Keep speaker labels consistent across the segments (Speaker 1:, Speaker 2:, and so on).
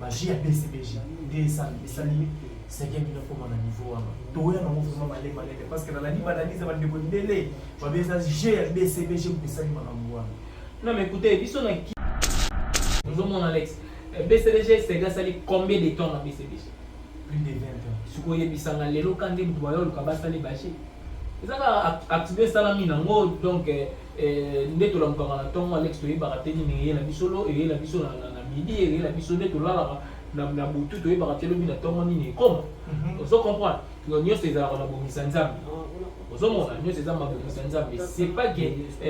Speaker 1: magie à BCBG des salles c'est qu'il y a un niveau tout est vraiment malé parce que dans la libre analyse va de délai va bien ça G BCBG pour ça
Speaker 2: non mais écoutez ils sont qui nous avons Alex BCBG c'est gars ça combien de temps dans BCBG
Speaker 1: plus de 20 ans
Speaker 2: ce qu'on y bisanga lelo quand des boyaux le kabasa les bâcher ça activer ça la mine donc ndeto la mukanga na tongo Alex to yeba rateni ni la bisolo et la bisolo na midi et la bisolo ndeto la na butu to yeba ratelo bina tongo ni comme on comprend nyo c'est ça na bomisa nzambe on mona nyo c'est ça ma bomisa nzambe c'est pas que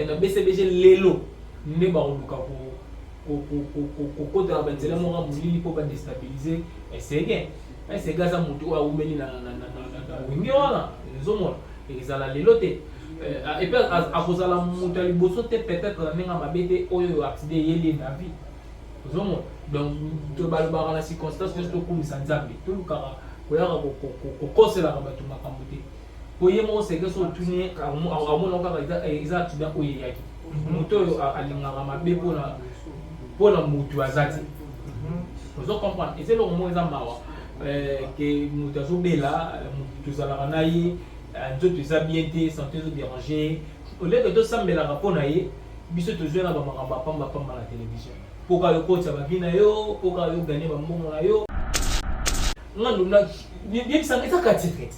Speaker 2: na BCBG lelo ne ba oluka ko ko da benzela mo ga mulili po ba déstabiliser et c'est bien c'est gaza mutu wa umeli na wingi wana nzomona ezala lelo te et puis akozala mutu liboso te peut-être nenga mabete oyo accident yeli na vie nzomona donc to balbara na circonstance to kumisa nzambe to lukara koyaka kokosela bato makambo te poyemo sege so tuni amona kaka iza accident oyo yaki mutu oyo alingaka mabe pona mutu azati ozo comprendre et c'est le moment eza mawa que mutu azobela mutu tozalaka na ye nzoto eza bien te santé ezodéranger au lieu que tosambelaka mpo na ye biso tozwela bamakambo apambapamba na télévision mpoka yo kotya bavi na yo mpoka yo ganye bambongo na yo nganduna yebisanga ezaka titre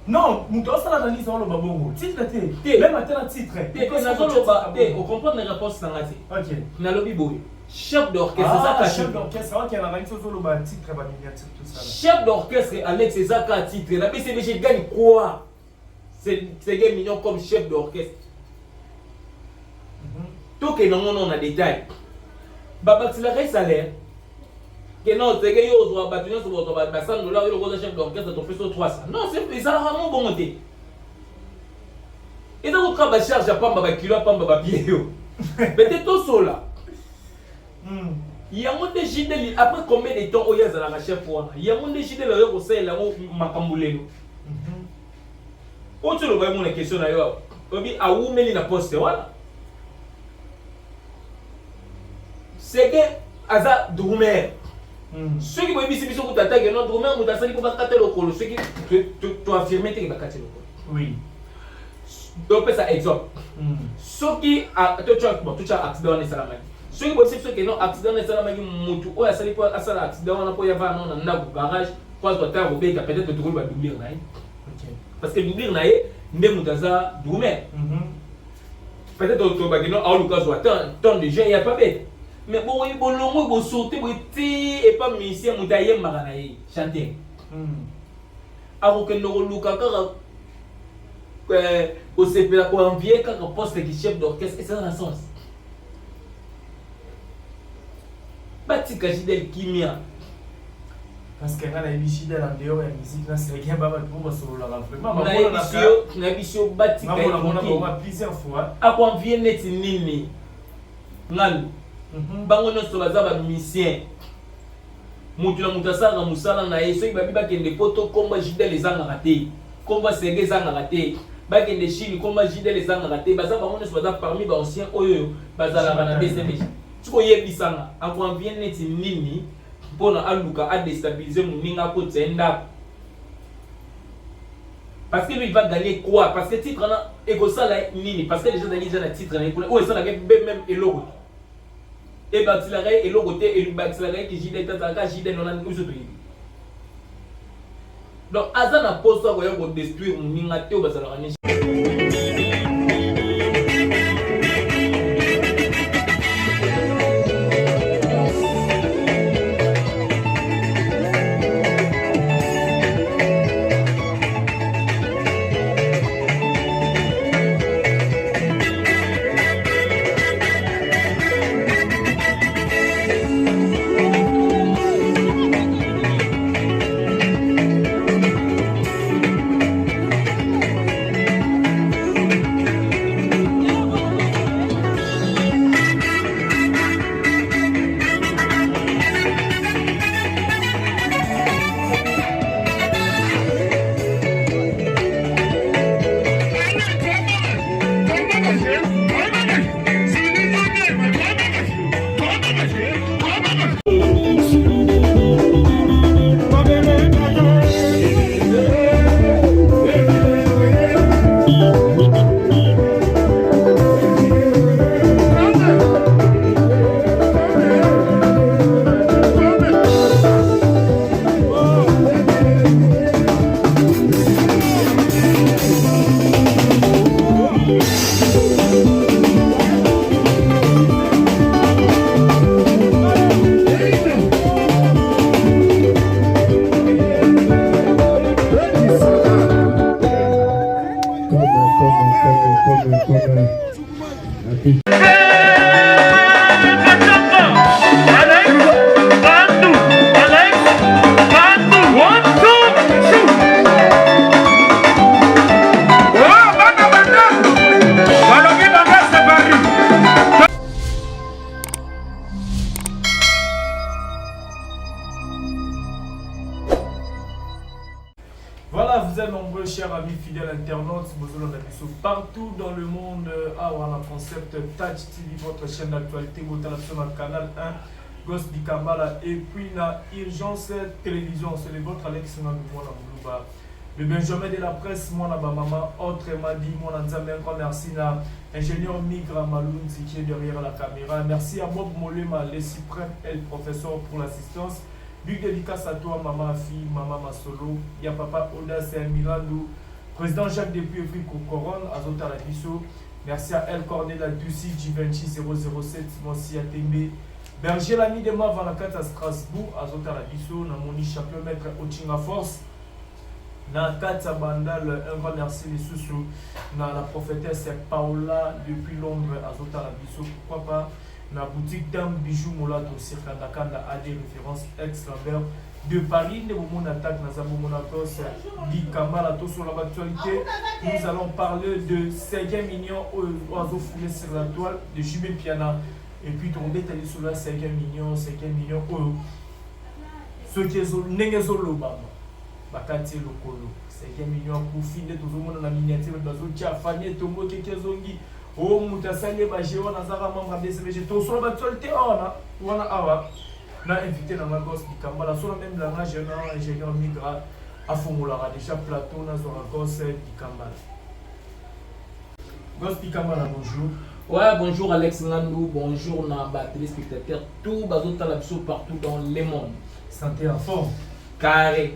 Speaker 1: non mutu osala analyse oloba bongo titre te même atena titre
Speaker 2: te nazoloba te ocomprendre na réponse nanga te
Speaker 1: ok
Speaker 2: nalobi boye chef d'orchestre
Speaker 1: chef d'orchestre ok na bangi tozoloba titre ba miniature tout ça
Speaker 2: chef d'orchestre Alex ezaka titre la BCBG gagne quoi c'est gars mignon comme chef d'orchestre tout que non on a détail babaxilaka salaire que non c'est que yo zo batunion so boto ba $100 yo ko chef d'orchestre to fait 300 non c'est ça vraiment bon monter et donc quand ba charge pamba ba kilo pamba ba pied yo peut-être tout cela il y a un décidé après combien de temps oya za la chef wana il y a un décidé là yo ko sela makambulelo o tu le vois mon question na yo obi a wumeli na poste wala c'est que aza drummer ceux qui vont ici biso ko tatake non drummer muta sali ko bakata lokolo ceux qui tu affirmer te bakata lokolo
Speaker 1: oui
Speaker 2: donc ça exemple ceux qui a tu as accident na salamaki ceux qui vont ceux qui non accident na salamaki mutu o ya sali po asala accident na po ya va non na garage quoi doit faire robeka peut-être de ba doubler na OK parce que doubler na nde mutaza drummer peut-être to ba que non a Lucas doit tant de gens il y a pas bête mais bon il bolongo bo sauter bo ti et pas musicien mutaye magana yi chanter ako que no luka kaka au CPA ko envier kaka poste qui chef d'orchestre et ça dans sens batika jidel kimia
Speaker 1: parce que na ibishida na ndio ya musique na c'est bien baba pour solo la vraiment
Speaker 2: na bisio batika
Speaker 1: on a plusieurs fois
Speaker 2: ako envier net nini ngal bango nyonso baza ba musicien mutu na mutu asala musala na ye soki babi bakende poto komba jidel ezangaka te komba sege ezangaka te bakende chine komba jidel ezangaka te baza bango nyonso baza parmi baancien oyo bazalaka na BCBG tiko yebisanga akoanvie neti nini mpona aluka adestabiliser moninga akotisa ndako parce que lui il va gagner quoi parce que titre na ekosala nini parce que déjà déjà na titre na ekona o esalaka même eloko et baxilaire et l'autre côté et baxilaire qui jide tata jide non na uso to yibi donc azana poste ko détruire moninga te o bazala kani
Speaker 1: Voilà, vous êtes nombreux, chers amis fidèles internautes, partout dans le monde. On a concept Touch TV, votre chaîne d'actualité, votre canal 1, Gosse di Kambala, et puis la Urgence Télévision. C'est le votre Alex Moulouba. Le Benjamin de la presse, mon maman, autrement dit, mon Nzambe, merci à ingénieur Migra Malounzi qui est derrière la caméra. Merci à Bob Molema, le suprême et le professeur pour l'assistance. Big dédicace à toi, maman, fille, maman Masolo. Il y a papa Oda, c'est Milandou. Président Jacques Depuis Afrique Coron, Azota Labiso. Merci à El Cornela Dussi, Givenchy 007, Monsi Atembe. Berger l'ami de moi, Valakat à Strasbourg, Azota Labiso. Namoni champion maître Ochinga Force. Na Katsa Bandal, un grand merci les sous na la prophétesse Paola depuis Londres, Azota Labiso. Pourquoi pas? La boutique Dame Bijou Molato Circandakanda a des références ex-Lambert de Paris. Nous avons attaque dit Kambala sur l'actualité. Nous allons parler de 5 millions oiseaux foulés sur la toile de Jubé Piana. Et puis on détaille sur la 5 millions ce qui est Nengezolo Baba. Bakati Lokolo. 5 millions pour finir tout le monde dans la miniature de Bazotia, Fanny Tombo Kekezongi. Oh, mutasali baje wana zaka mamba BCBG to so l'actualité wana awa na invité na ma gosse di Kambala so même la ingénieur Migra a formula déjà plateau na so gosse di Kambala. Gosse di Kambala, bonjour.
Speaker 2: Ouais, bonjour Alex Ngandou, bonjour na ba téléspectateurs tout bazota la biso partout dans le monde.
Speaker 1: Santé en forme.
Speaker 2: Carré.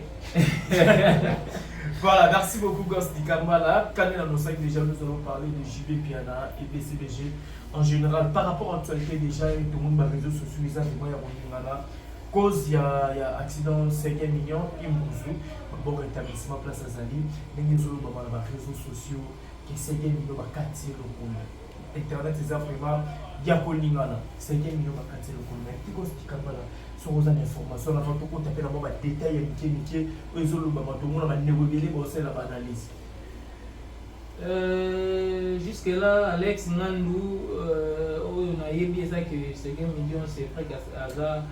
Speaker 1: Voilà, merci beaucoup Gosse di Kambala. Quand déjà nous allons parler de JB Piana et BCBG en général par rapport à l'actualité déjà et tout le monde va réseaux sociaux les moyens cause il y a accident 5 millions Imbuzu bon rétablissement place à Zali mais nous allons dans les réseaux sociaux qui 5 millions va quartier le internet c'est vraiment diacolingana 5 millions va quartier le mais Gosse di Kambala sur vos informations avant tout on t'appelle d'abord des détails et les autres tout le monde va négocier l'analyse.
Speaker 2: Jusque là, Alex Ngandou, on a bien ça que 5 millions c'est vrai qu'il y a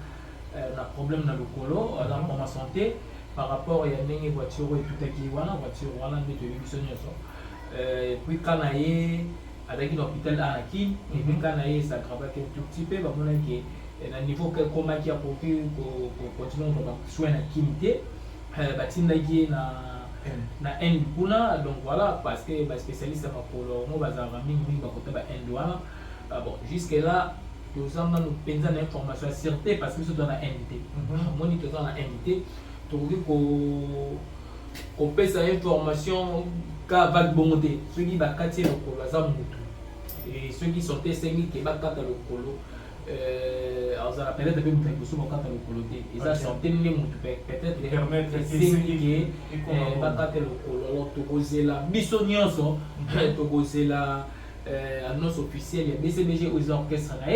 Speaker 2: un problème dans le colo, dans ma santé par rapport à une voiture et tout qui est là, voiture voilà de télévision et puis quand on est avec l'hôpital à Anakin et puis quand on est ça grave un tout petit peu bah mon qui na niveau que comment qui a pour continuer à soigner la qualité batinda qui na end kuna donc voilà parce que ba spécialiste à pour le mot bazara mingi ba côté ba end wana bon jusque là nous avons nous penser une information sûreté parce que c'est dans la NT moniteur dans la NT donc qu'on peut cette information ka va bonté ceux qui ba katia le colo za mutu et ceux qui sont testés qui ba kata le colo alors ça peut-être un peu plus souvent quand on le coloté et ça santé les mutu peut-être les
Speaker 1: permettre
Speaker 2: essayer ba kata le colo to poser la bisonioso to poser la annonce officielle ya BCBG aux orchestres là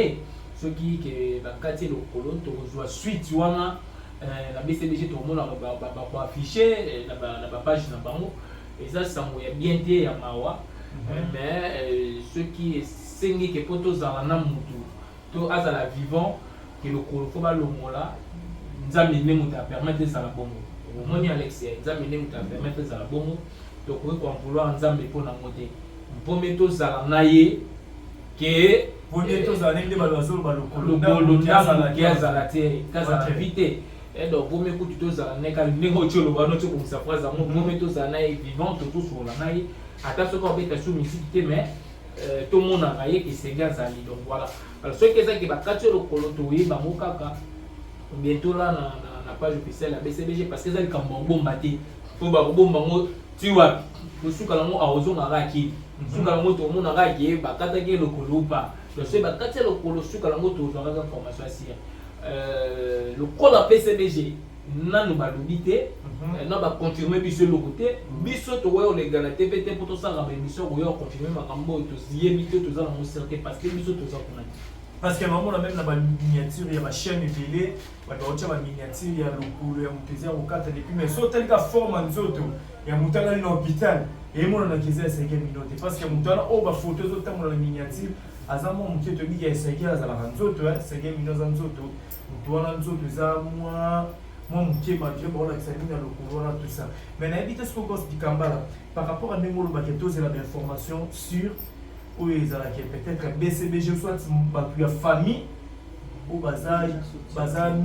Speaker 2: ceux qui ba kata le colo to reçoit suite wana la BCBG tout le monde va afficher la page na bango et ça ça moya bien té ya mawa mais ceux qui sengi que poto za na mutu to azala vivant que le colo faut ba le mola nzambe ne muta permettre ça la bongo moni Alex nzambe ne muta permettre ça la bongo to ko vouloir nzambe pour na moté pomé to za na ye que
Speaker 1: pomé to za ne ba lo ba le colo
Speaker 2: la te kaza vite et donc pomé ko to za na ka ne ho cholo ba no to comme ça phrase mo pomé to za na vivant tout sur la na ye ata ce qu'on peut sous musique mais tout le monde a raillé qui s'est gazé donc voilà alors ceux qui sont bakati le coloto oui bango kaka bientôt là na page officielle la BCBG parce que ça comme bomba té faut ba bomba ngo tiwa kusuka la mo aozo na raki suka la mo to mo na raki bakata ke le colopa donc c'est bakati le colo suka la mo to zo ga formation ici le colo BCBG nanu balobité na ba confirmer biso le côté biso to ouais les gars la TVT pour tout ça la émission ko yo confirmer makambo to ziemité to za na certé parce que biso to za kuna
Speaker 1: parce que maman même na ba miniature ya ba chaîne télé ba docha ba miniature ya lokolo ya mutezi au kata depuis mais so tel ka forme nzoto ya mutala na hôpital et mon na kiza 5 minutes parce que mutala o ba photo zo tamu na miniature azamo muketo bi ya 5 za la nzoto 5 minutes za nzoto mutwana nzoto za moi moi mon pied malgré bon la examine le couloir tout ça mais na éviter ce qu'on gosse du Kambala par rapport à Nengolo Baketo c'est l'information sur où ils allaient peut-être BCBG soit la famille ou baza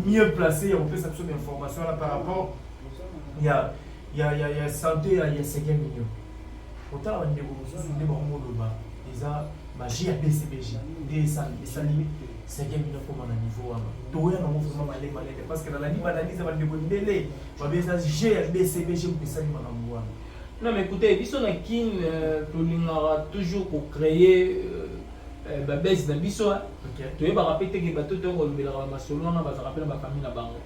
Speaker 1: mieux placé on peut s'absorber d'informations là par rapport il y a santé il y a 5 millions autant on est bon ils a magie à BCBG des salimi 5 millions comme on a niveau tout est vraiment malé parce que dans la libre analyse va délai va bien j'ai BCBG pour ça
Speaker 2: non mais écoutez biso na kin toujours pour créer baisse dans biso tu vas répéter que bateau to ngolobela ka masolo na ba rappela ba famille na bango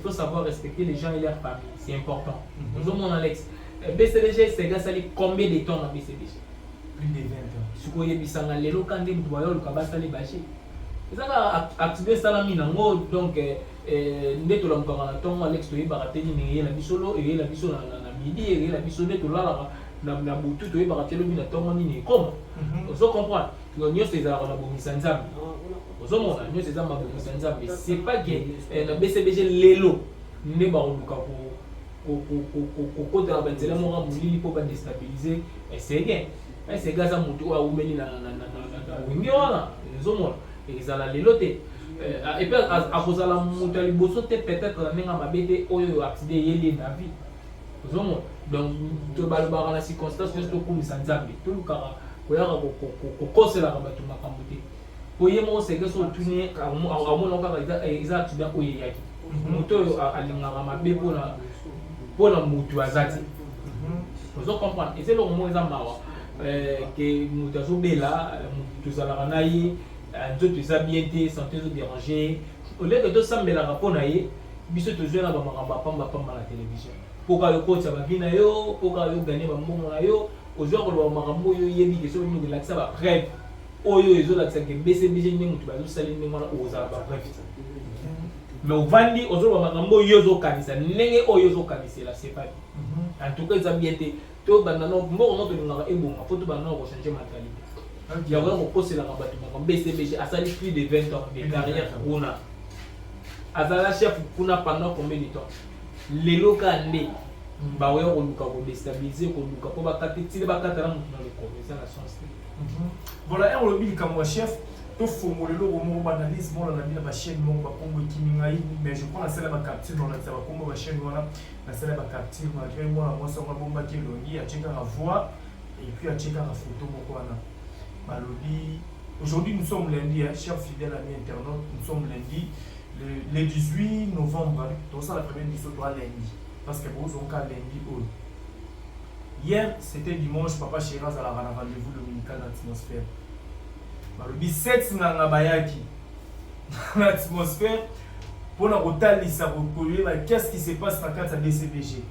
Speaker 2: faut savoir respecter les gens et leur famille c'est important nous mon Alex BCBG c'est gars sali combien de temps na BCBG
Speaker 1: plus de 20 ans
Speaker 2: suko yebisanga lelo kande mutu bayo luka sali bashi ezaka activer salami nango donc ndeto la mukanga na tongo Alex to yeba kateni ne la bisolo et la biso na midi et la biso ndeto la na butu to yeba katelo bi na tongo nini comment on comprendre nous c'est ça on a bomisa nzambe ozomona nous c'est ça ma bomisa nzambe c'est pas que na BCBG lelo ne ba oluka ko kota ba nzela mo ga mulili po ba déstabiliser c'est bien c'est gaza mutu a umeli na wingi wana ozomona ezala lelo te et puis akozala mutu a liboso te peut-être ndenge mabete oyo accident yeli na vie ozomona donc to balobaka na circonstance to kumisa nzambe to lukaka koyaka kokoselaka bato makambo te oye moko seke so otuni amona kaka eza accident oyo eyaki moto oyo alingaka mabe mpona motu aza te ozo comprendre eza eloko moko eza mawa ke moto azobela tozalaka na ye nzoto eza bien te santé ezodérange oleke tosambelaka mpo na ye biso tozwi na bamakambo apambapamba na télévision mpoka yokotisa bavi na yo mpoka yogane bambongo na yo ozwa koloba makambo oyo oyebi ke soki ndenge elakisa bapreuve oyo ezolakisa ke BCBG ndenge motu bazosali ndenge wana ozala bapreuve mais ovandi ozoloba makambo oyo ozokanisa ndenge oyo ozokanisela sepali en tout cas eza bien te to banda mboko no tolingaka ebonga fo to banda na kochange mentalité yakoya kokoselaka bato makambo BCBG asali plus de 20 ans de carrière kuna azala chef kuna pendant combien de temps lelo kande baoya koluka kodestabiliser koluka mpo bakatitile bakatala motu na lokolo eza na chance te
Speaker 1: voilà un olobi likambo chef tofongola eloko moko baanalyse mona na bino bachaîne moko bakombo ekimi ngai mais je crois nasala bacapture nolakisa bakombo bachaîne wana nasala bacapture malgré mwana mwasi yango abombaki elongi atie kaka voix et puis atie kaka photo moko wana balobi aujourd'hui nous sommes lundi chers fidèles amis internautes nous sommes lundi le 18 novembre donc ça la première émission doit lundi parce que vous avez un lundi haut. Hier c'était dimanche, papa Chéraz a un rendez-vous dominical dans l'atmosphère. Le 17 c'est dans Bayaki. Dans l'atmosphère pour la rotale ça qu'est-ce qui se passe dans la BCBG.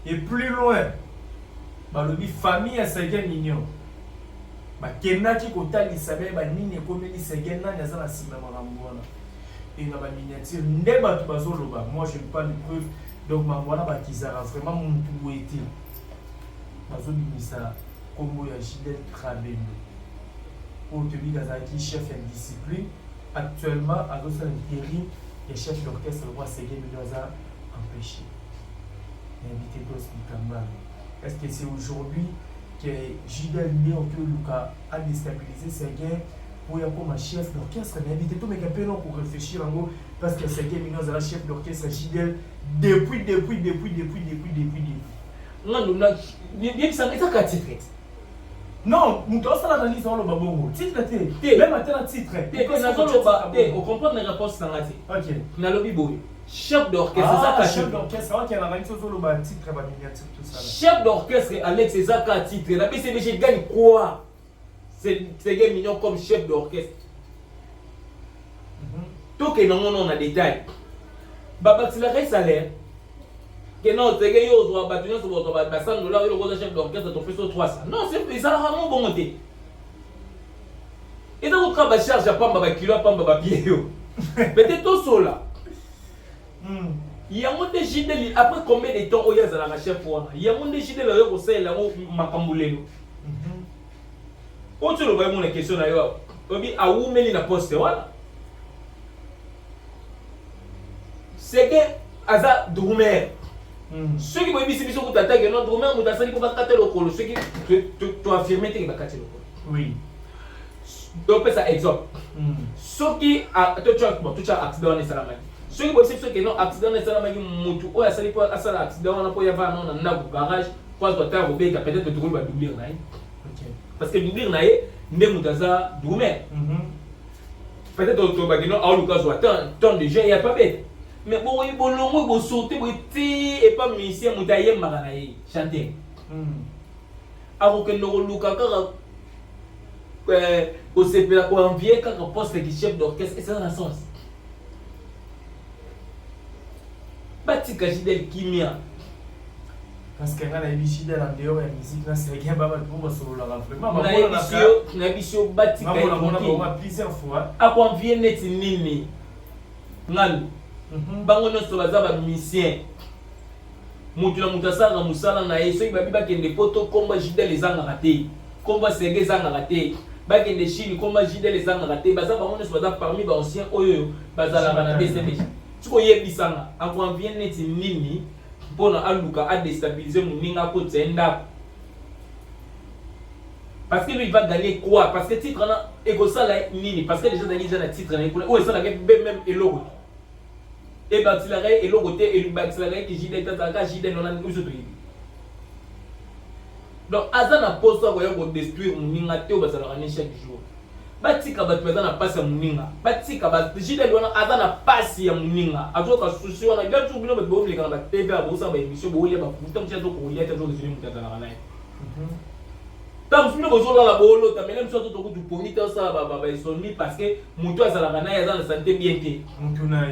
Speaker 1: Et plus loin, le famille à 5 millions. Kenaki kotali sabe ba nini komeli segena nyaza na sima makambo et na ba miniature ndeba to bazoloba moi je n'ai pas de preuve donc mangwana ba kizara vraiment mon tout été bazobimisa kombo ya Gilles Trabendo pour te dire qui chef indiscipline actuellement à d'autres intérim et chef d'orchestre le roi Segué Mendoza empêché invité d'os Kambala. Est-ce que c'est aujourd'hui que Gilles Luka a déstabilisé Segué pour y avoir un chef d'orchestre? Mais invité tout mais qu'un peu non pour réfléchir en gros parce que Segué Mendoza la chef d'orchestre Gilles depuis.
Speaker 2: Bien ça est ça titre.
Speaker 1: Non, nous avons l'analyse dans le babongo. Titre même à titre.
Speaker 2: On comprend la réponse dans la titre.
Speaker 1: OK.
Speaker 2: Na lobby boy. Chef d'orchestre ça
Speaker 1: chef d'orchestre qui a l'analyse sur le bas titre ba miniature tout ça.
Speaker 2: Chef d'orchestre Alex Ezaka titre. La BCBG gagne quoi? C'est gars mignon comme chef d'orchestre. Tout que non on a détail. Baba accélérer salaire. Que non, c'est que yo doit battre sur votre $100 le chef d'orchestre ton fait sur 300. Non, c'est ça vraiment bon monter. Et donc quand va charge à pamba ba kilo pamba ba pied yo. Peut-être tout cela. Il y a mon décidé après combien de temps oya za la chef wana. Il y a mon décidé là yo ko sela ngo makambulelo. O tu le ba mon question na yo. Obi a umeli na poste wala. c'est que aza drummer ceux qui vont ici biso kutata que non drummer muta sali ko bakata lokolo ceux qui tu affirmer te bakata lokolo
Speaker 1: oui
Speaker 2: donc ça exemple ceux qui a tu as accident na salamaki ceux qui vont ici ceux qui non accident na salamaki mutu o ya sali ko asala accident na po ya va non na garage quoi doit faire robeka peut-être tu va doubler na OK parce que doubler na nde mutaza drummer peut-être tu vas que non a Lucas soit tant de gens il y a pas bête mais bon il bolongo bo sauter bo ti et pas musicien mutaye maganaye chanter ako que no Lucas ka au CPA ko envier ka poste de chef d'orchestre et ça dans sens batika jidel kimia
Speaker 1: parce que ngana ibishi de la dehors et musique là c'est bien baba pour solo la vraiment
Speaker 2: na bisio batika
Speaker 1: on a plusieurs fois
Speaker 2: ako envier net nini ngal bango nyonso baza ba musicien mutu na mutu asala musala na ye soki babi bakende poto komba jidel ezangaka te komba sege ezangaka te bakende chine komba jidel ezangaka te baza bango nyonso baza parmi baancien oyo bazalaka na BCBG soki oyebisanga akoanvie neti nini mpona aluka adestabilize moninga akotisa ndako parce que lui il va gagner quoi parce que titre na ekosala nini parce que déjà déjà na titre na ekona oyo esalaka même eloko et batilare eloko te et batilare ki jide tataka jide nona uso to yibi donc aza na poste ko yoko détruire moninga te bazalaka ne chaque jour batika batu baza na pasi ya moninga batika ba jide lona aza na pasi ya moninga azoka susi wana bien tout bino bebo leka na TV abosa ba émission bo lia ba puta mtia to ko lia ta zo zini mutazala na ye tam fino bozo la bolo ta même soit to ko du ponita ça ba isoni parce que mutu azalaka na aza na santé bien te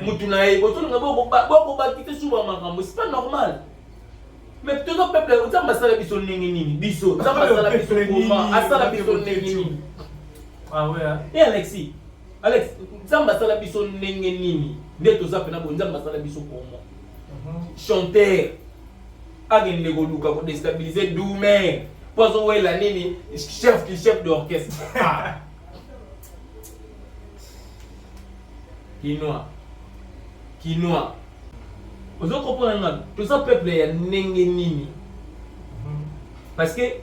Speaker 2: mutu na ye bozo nga boko ba kite suba makambo c'est pas normal mais tout le peuple on t'a masala biso nini biso t'a masala biso comment asala biso nini
Speaker 1: ah ouais
Speaker 2: et Alex nzamba sala biso ndenge nini nde toza pena bo nzamba sala biso comment chanteur agende ko luka ko déstabiliser doumer pozo wela nini chef d'orchestre Kinois ozo comprendre nga toza peuple ya ndenge nini parce que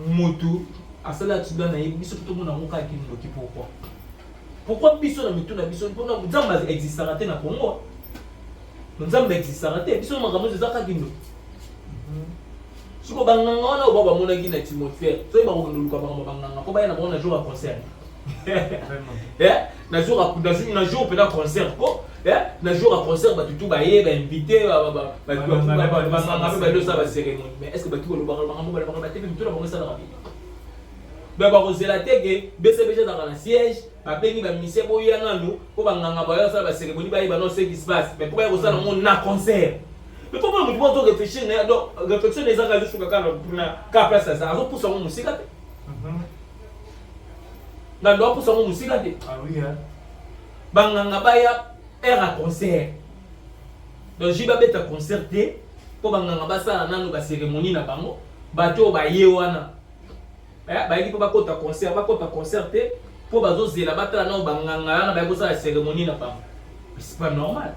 Speaker 2: mutu asala accident na biso tout le monde a moka ki ndoki pourquoi biso na mitu na biso mpona nzamba existera te na Congo nzamba existera te biso makambo ezaka kindo siko banganga wana baba mona ki na Timothée so ba ko nduluka banganga ko ba yana bona jour à concert na jour pe na concert ko na jour à concert ba tutu ba ye ba invité ba do ça ba cérémonie mais est-ce que ba ki ko lo ba te mitu na bango ça na rapide ba kozela tege BCBG dans la siège ba bengi ba mise boya nganu ko banganga ba yo ça ba cérémonie ba yeba non ce qui se passe mais pour ba ko ça na concert mais pourquoi nous devons réfléchir donc réflexion les engagés sur ka place ça alors pour ça mon musique na ndo pour ça mon musique
Speaker 1: ah oui
Speaker 2: banganga ba ya era concert donc jiba beta concert te ko banganga ba ça nanu ba cérémonie na bango bato ba ye wana bayaki po bakota concert te po bazozela batala na banganga na bayako sala cérémonie na bango c'est pas normal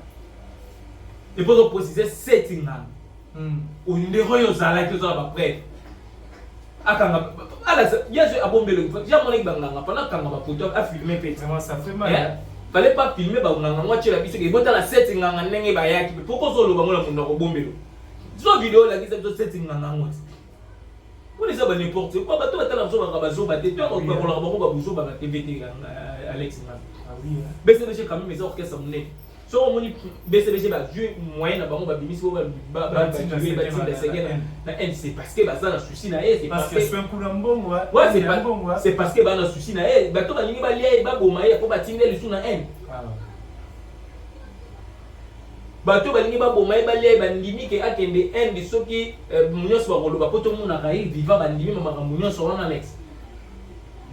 Speaker 2: et pour préciser setting na o ndero yo zala ki zo ba prêtre akanga ala bien sûr abombelo ya mona banganga pendant kanga ba photo a filmer pe
Speaker 1: ça fait mal
Speaker 2: fallait pas filmer ba nganga moi tshela biso ke botala setting nganga ndenge bayaki pourquoi zo lo bango na mundo ko bombelo zo vidéo la kisa zo setting nganga ngoti on les a n'importe quoi bato batala biso ba bazo ba te to ko la bango ba buzo ba TVT Alex na
Speaker 1: ah oui
Speaker 2: BCBG quand même les orchestres monnaie so on dit BCBG ba jouer moyen na bango ba bimisi ba c'est parce que baza na souci na c'est
Speaker 1: parce que c'est un coup d'ambongo
Speaker 2: c'est parce que ba na souci na bato ba ningi ba lia ba boma ya ko ba tindeli sous na bato balingi baboma balia bandimi ke akende ende soki munyoso bakoloba po to mona kai viva bandimi makambo munyoso wana Alex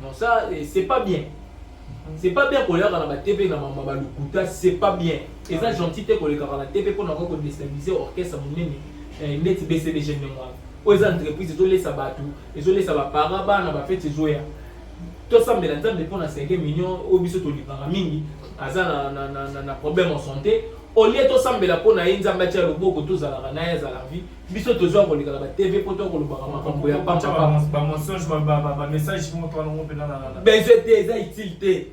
Speaker 2: non ça c'est pas bien pour les gens dans la TV na mama balukuta c'est pas bien et ça gentil te ko le na TV pour na ko déstabiliser orchestre munene net BCBG ne moi aux entreprises ezolesa bato ezolesa ba paraba na ba fete zoya tout ça mais nzambe pour na Senge Mignon au biso to libanga mingi aza na problème en santé au lieu to sambela pour na nzambe tia loboko to za na za la vie biso to zo ko likala ba TV pour to ko lobaka makambo ya papa
Speaker 1: ba mensonge ba message mo to na besoin na
Speaker 2: besoin te za utilité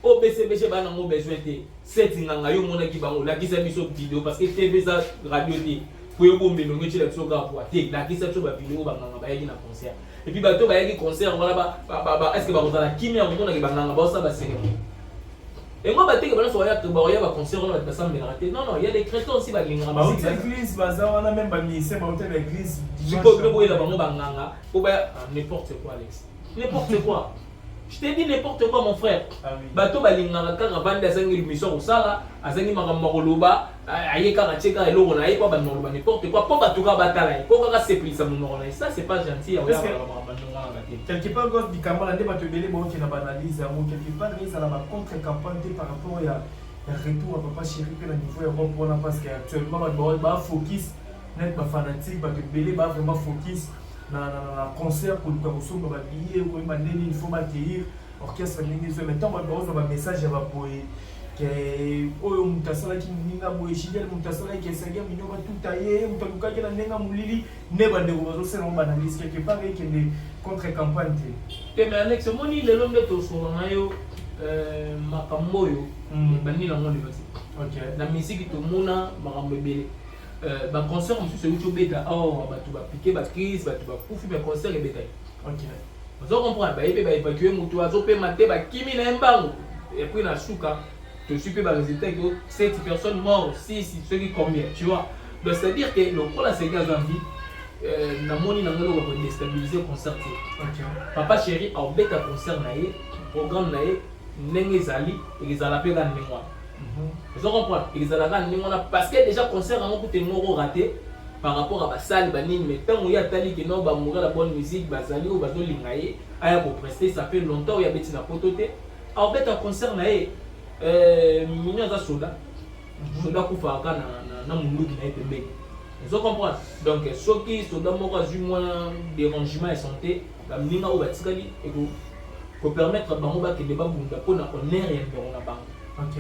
Speaker 2: o BCBG ba na mo besoin te seti nganga yo mona ki bango la kisa biso vidéo parce que TV za radio te pour yo bombe no ngeti la so ga pour te la kisa so ba vidéo ba nganga ba yaki na concert et puis bato ba yaki concert voilà ba est-ce que ba kozala kimia mo na ki ba nganga ba ça ba sene et moi baté que bana so ya ba concert on va ça me rater non il y a des chrétiens aussi ba linga
Speaker 1: ba l'église baza wana même ba ministère ba hôtel l'église
Speaker 2: je peux pas boire ba mo ba nganga pour ba n'importe quoi Alex n'importe quoi. Je t'ai dit n'importe quoi mon frère.
Speaker 1: Ah oui.
Speaker 2: Bato balinganga kanga bande azangi mission osala, azangi makambo koloba, aye kanga cheka eloko na ye kwa banolo n'importe quoi. Po bato ka batala, po ka seplisa monoro na. Ça c'est pas gentil ya
Speaker 1: parce que quelque part gosse du Kambala ne bato belé bon qui na banalise à quelque part ils a la contre campagne par rapport à retour à papa chéri que le niveau européen parce que actuellement ba focus net ba fanatique bato belé ba vraiment focus na concert pour le Karoso ba billet ko mandeni il faut accueillir orchestre ndenge zo maintenant ba bozo ba message ya ba boy que oyo mutasala ki ninga boy shidel mutasala ki Senge Mignon ba tutaye mutaluka ki na nenga mulili ne ba ndeko bazo sena ba analyse quelque part et que des contre campagne
Speaker 2: te mais Alex moni le lombe to so na yo makambo yo bani na ngoli basi OK na musique to mona makambo belé ba concert monsieur celui qui beta bato ba piquer ba crise bato ba kufi ba concert et beta
Speaker 1: OK
Speaker 2: vous comprendre ba yebe ba évacuer moto azo pe maté ba kimi na mbango et puis na souka je suis pe ba résultat que 7 personnes mortes 6 ceux qui combien tu vois donc c'est à dire que le pour la Sega Zambi na moni na ngolo ko déstabiliser concert
Speaker 1: OK
Speaker 2: papa chéri a beta concert na ye programme na ye ndenge zali et ezala pe ga ndengwa. Vous comprenez? Ils ont parce que déjà concert en coûté moro raté par rapport à la salle banine mais tant où il y a tali que non va mourir la bonne musique bazali ou bazo lingaye aya pour prester ça fait longtemps il y a beti na pototé en fait un concert naé Mignon za soda kufa ka na munduki na epembe. Vous comprenez? Donc ceux qui soda moko azu moins dérangement et santé ba mlinga ou batikali et pour permettre bango ba ke débat bunda pona honneur et na bango.
Speaker 1: OK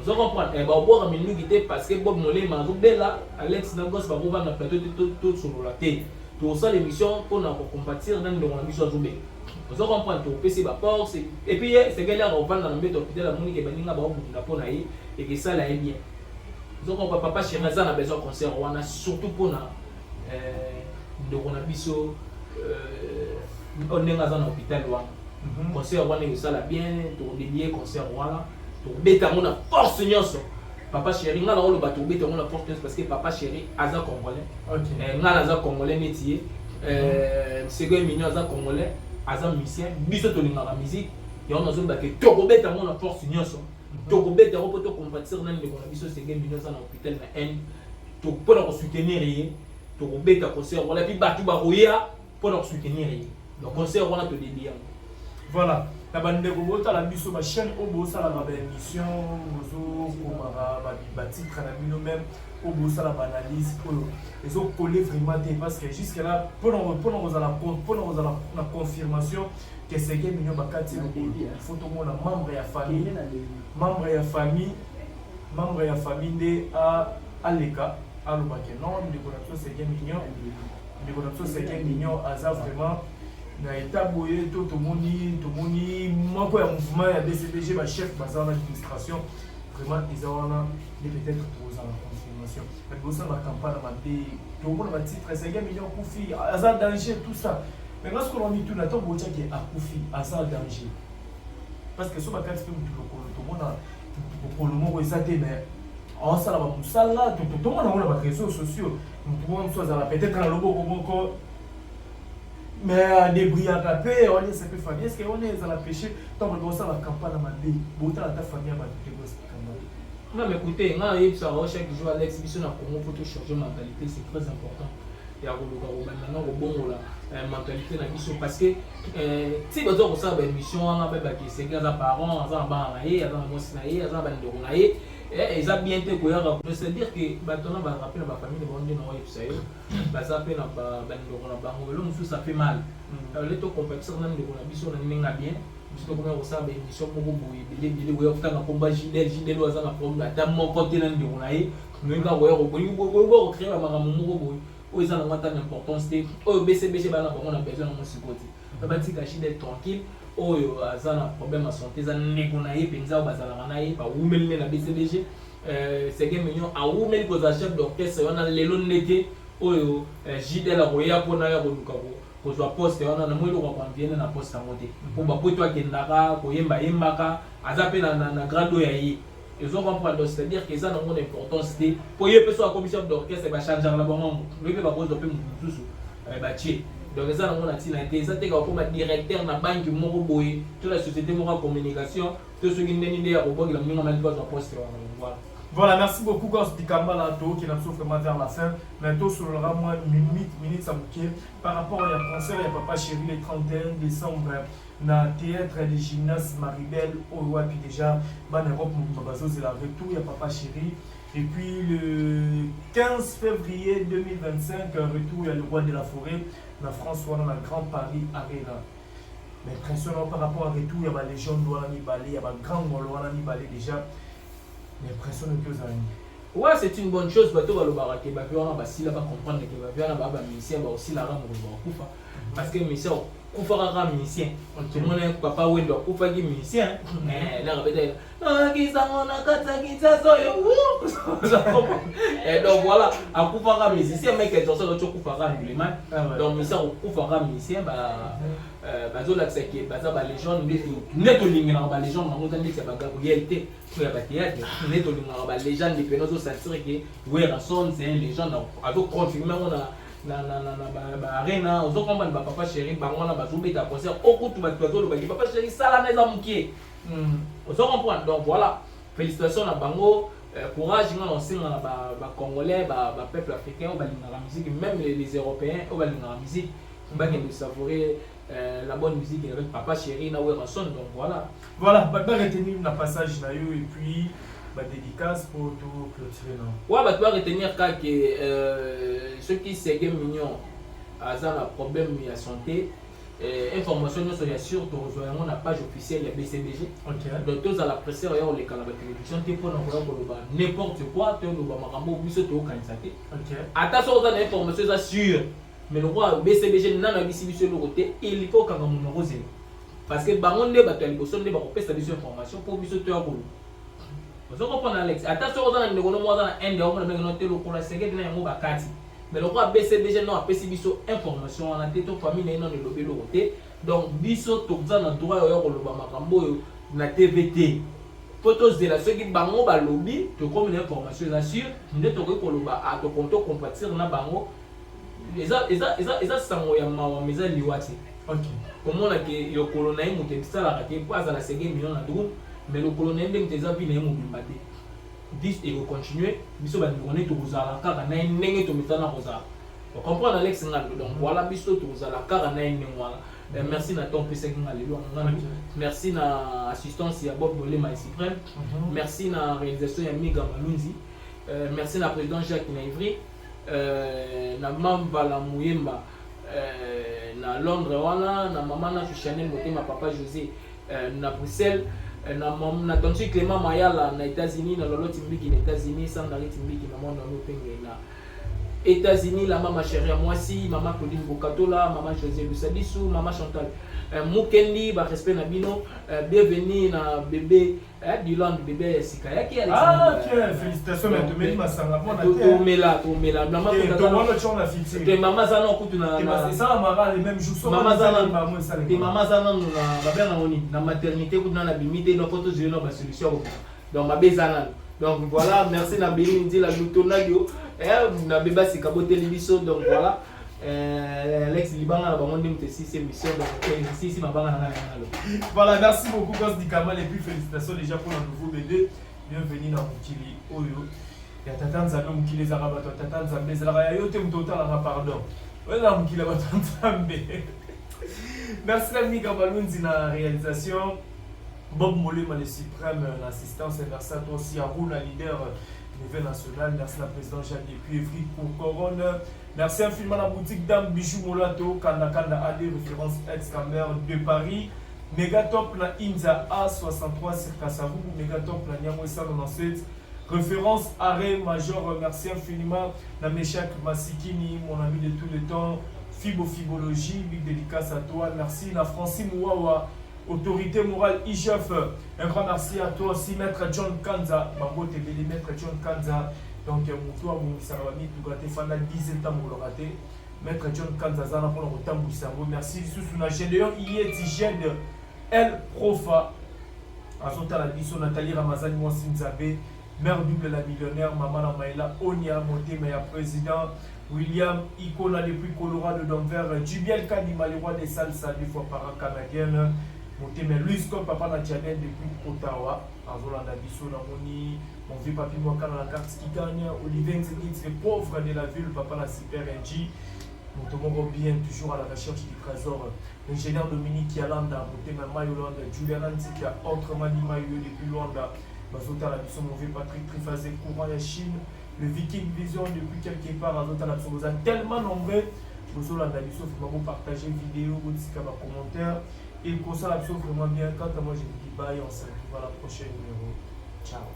Speaker 2: vous comprenez et ba boire mingi gité parce que Bob Molé mazo bela Alex na gosse ba na plateau tout sur la télé tout ça l'émission pour na compatir dans le mission zobé vous comprenez tout PC ba force et puis c'est gars là on va dans l'embête hôpital la monique baninga ba bunda pona yi et que ça là est bien vous comprenez papa chéri ça na besoin concert on a surtout pour na ndoko na biso on est dans l'hôpital wana concert wana que ça là bien tout dédié concert wana to beta mona force nyonso papa chéri nga na lo bato beta mona force nyonso parce que papa chéri aza congolais
Speaker 1: OK
Speaker 2: nga aza congolais netier Senge Mignon aza congolais aza musicien biso to linga la musique ya on azo bata to ko beta mona force nyonso to ko beta ko to compatir na ndeko na biso Senge Mignon za na hôpital na N to pour soutenir ye to ko beta concert wala puis bato ba roya pour soutenir ye donc concert wana to dédié
Speaker 1: voilà la bande ko la biso ba chaîne au bossa la ba émission bozo ko ba titre na bino même au bossa la analyse ils ont collé vraiment parce que jusque là pour la confirmation que Senge Mignon ba kati il faut tout monde membre ya famille de à l'écart à le baké non de connaître Senge Mignon aza vraiment na état boye to moni moko ya mouvement ya BCBG ba chef bazar d'administration vraiment ils ont peut-être trop à la confirmation mais pour ça la campagne m'a dit tout le monde va titre Senge Mignon Koufi azar danger tout ça mais lorsque l'on dit tout na to bocha qui a Koufi azar danger parce que so ba kati tout le monde pour le moment ça mais on ça la ba musala tout le monde na ba réseaux sociaux tout le monde soit peut-être dans le logo mais des brillants capés on est ça peut faire est-ce que on est dans la péché tant on doit ça la campagne à Mabé bota la ta famille à Mabé
Speaker 2: non mais écoutez nga yeb ça chaque jour Alex biso na Congo faut tout changer mentalité c'est très important et à ko maintenant au bon la mentalité na biso parce que si bazo ko ça ba émission nga ba ki c'est que za parents za ba na ye za mo sinaye za ba ndoko na ye et ça bien te koyaka c'est-à-dire que batona va rappeler ba famille de bonde na yeb ça yo ba ça pe na ba ndoko na bango le musu ça fait mal le to compétition na ndoko na biso na ninga bien biso tokomela kosala baémission moko boye belebele koya kotanga komba jidel oyo aza na problème ata moko te na ndeko na ye noyinga koya kocrée bamakambo moko boye oyo eza nango ata na importance te oyo bcbg bana bango na besoin nango siko te batika jidel tranquille oyo aza na problème ya santé eza ndeko na ye mpenza oyo bazalaka na ye bawumeli ne na bcbg sege mignon awumeli kozala chef d'orchestre wana lelo ndete oyo jidel akoya mpona ya koluka kozwa poste wana na mwelo kwa conviene na poste yango te mpo bapoito akendaka koyembayembaka aza mpe na grade oyo ya ye ezo comprendre c'est-à-dire que eza nango na importance te mpo ye mpe so akomi chef d'orchestre bachangeaka na bango loyi mpe bakozwa mpe motu mosusu batie donc eza nango na ntina te eza te kaka mpo badirecteur na banki moko boye to na société moko ya communication to soki ndeni nde ya kobongela moninga mali bazwa poste wana voilà.
Speaker 1: Voilà, merci beaucoup Gos Bikambala qui n'a pas vraiment vers la fin. Bientôt sur le moins minutes à bouquet par rapport au concert et Papa Chéri le 31 décembre dans le théâtre de gymnase Maribel au puis déjà en Europe c'est la retour il y a Papa Chéri et puis le 15 février 2025 retour il y a le roi de la forêt la France dans la Grand Paris Arena. Mais impressionnant par rapport à retour il y a les jeunes doit ni balé il y a grand Moloana ni balé déjà. L'impression que vous avez.
Speaker 2: Ouais, c'est une bonne chose. Bateau va le baraquer. Bateau va basila va comprendre que va bien un musicien va aussi la rame au kufa. Parce que musicien kufa rara musicien. Tout le monde est papa ou doit kufa qui musicien. Là répétez. Ah qui ça on a quatre qui ça soyo. Et donc voilà, à kufa rara musicien mais que dans ça l'autre kufa rara musulman. Donc musicien kufa rara musicien bazo la c'est que baza ba légende neto linga ba légende na ngota ndika ba réalité pour ba théâtre neto linga ba légende de penozo sentir que oui Rasson c'est un légende avec confirmer on na arena ozo komba ba Papa Chéri bango na bazo beta concert okutu ba tozo ba Papa Chéri sala na za mukie ozo comprendre donc voilà félicitations na bango courage nga onsinga na ba congolais ba peuple africain au balinga la musique même les européens au balinga la musique on va savourer la bonne musique avec Papa Chéri na Werson donc voilà.
Speaker 1: Voilà, bah retenir le passage na yo et puis bah dédicace pour tout clôturer non.
Speaker 2: Ouais, bah tu vas retenir que ceux qui c'est mignon azan un problème de santé information nous soyez sûr de rejoindre la page officielle de BCBG. OK. Donc tous à la presse on les canaux de télévision te pour n'importe quoi te no ba makambo biso to kanisa te. OK. Attention aux informations ça sûr. Mais le roi BCBG n'a pas dit le côté il faut quand on nous rose parce que bango nde bato liboso nde bakopesa biso information pour biso to yakolo ozo comprendre Alex attention aux na ngono mo za ende o na ngeno te lokola sekete na yango bakati mais le roi BCBG n'a apesi biso information wana te to famille na ino ne lobi lo côté donc biso to za na droit yo koloba makambo na TVT photos de la ceux qui bango ba lobby to comme une information là sur nde to ko koloba a to konto compatir na bango eza sango ya mawa meza liwati.
Speaker 1: OK.
Speaker 2: Comment on a que le colonel monte ça la raquette pas à la seconde million na tout mais le colonel dem teza vi na mo bimbate 10 et continuer biso ba ndone to kuzala kaka na ndenge to mitana kozala on comprend Alex ngando donc voilà biso to kuzala kaka na ndenge wala merci na ton pese ngalelo ngando merci na assistance ya Bob Bolé ma suprême merci na réalisation ya Miga Malunzi merci na président Jacques Naivry na mamba la Muyemba na Londres wana na mama na Chanel Motema papa José na Bruxelles na tonton Clément Mayala na États-Unis na Lolo Timbiki na États-Unis Sandari Timbiki na mwana no penge na États-Unis la mama chérie moi si mama Claudine Bokatola mama José Lusadisu mama Chantal Mukendi ba respect na bino bienvenue na bébé Dylan bébé Sikayaki
Speaker 1: ah tiens félicitations na Tomeli Masanga mona
Speaker 2: Tomela maman
Speaker 1: to wana chona fiti
Speaker 2: te maman zana okutu na
Speaker 1: c'est ça mara les mêmes jours
Speaker 2: maman zana te maman zana na ba na oni na maternité kuna na bimité na photo zeno ba solution donc ma bezana donc voilà merci na Béni Ndi la lutonagio na bébé Sikaboteli biso donc voilà Alex Libanga la bango ndimte si c'est mission donc si mabanga na ngalo.
Speaker 1: Voilà, merci beaucoup Gos Dikamal et puis félicitations déjà pour le nouveau bébé. Bienvenue dans Mukili Oyo. Ya tata nzambe Mukili za rabato tata nzambe za la yote mtota la pardon. Wala Mukili ba nzambe. Merci l'ami Kabalunzi na réalisation. Bob Molema le suprême l'assistance et merci à toi aussi à Rouna leader niveau national. Merci la présidente Jacques et puis Evry pour Corone. Merci infiniment à la boutique Dame Bijou Molato, Kanda Kanda AD, référence ex-camber de Paris. Megatop na Inza A63 circa Savubu, Megatop na Niamwe 197. Référence arrêt major, merci infiniment. Na Meshak Masikini, mon ami de tous les temps. Fibologie, big dédicace à toi. Merci. Na Francine Ouawa, autorité morale IGF. Un grand merci à toi aussi, maître John Kanza. Mambo Tebele, maître John Kanza. Donc, Moutoua Moussaravami, tout gâté, Fana 10 ans pour le rater. Maître John Kanza, Zana pour le rotam Moussambo. Merci. Sous la Gédéon, Ieti Ged, El Profa. Azota la Bisso, Nathalie Ramazani, Mouassin Zabé. Mère double la millionnaire, Maman Maïla, Onia, Moté, Maya président, William, Icona depuis Colorado d'Anvers, Jubiel Kadima, le roi des salsa, 2 fois par an canadienne, Moté, mais Luis Scott, Papa Nadjanel depuis Ottawa, Azola Nabiso, Namoni, mon vieux papi Mwaka dans la carte qui gagne, Olivier Nzegit, c'est pauvre de la ville, Papa la Super NG, Motomo bien, toujours à la recherche du trésor, l'ingénieur Dominique Yalanda, Moté, Mayolanda, Julian Antika, autrement dit Mayo depuis Luanda. Bazota la mission mauvais Patrick Trifazé, courant la Chine, le Viking Vision depuis quelque part, Bazota la mission, vous êtes tellement nombreux. Vous avez la mission, vraiment partager vidéo, vous dites commentaire. Et pour ça, la mission vraiment bien. Quant à moi, je vous dis bye, on se retrouve à la prochaine numéro. Ciao.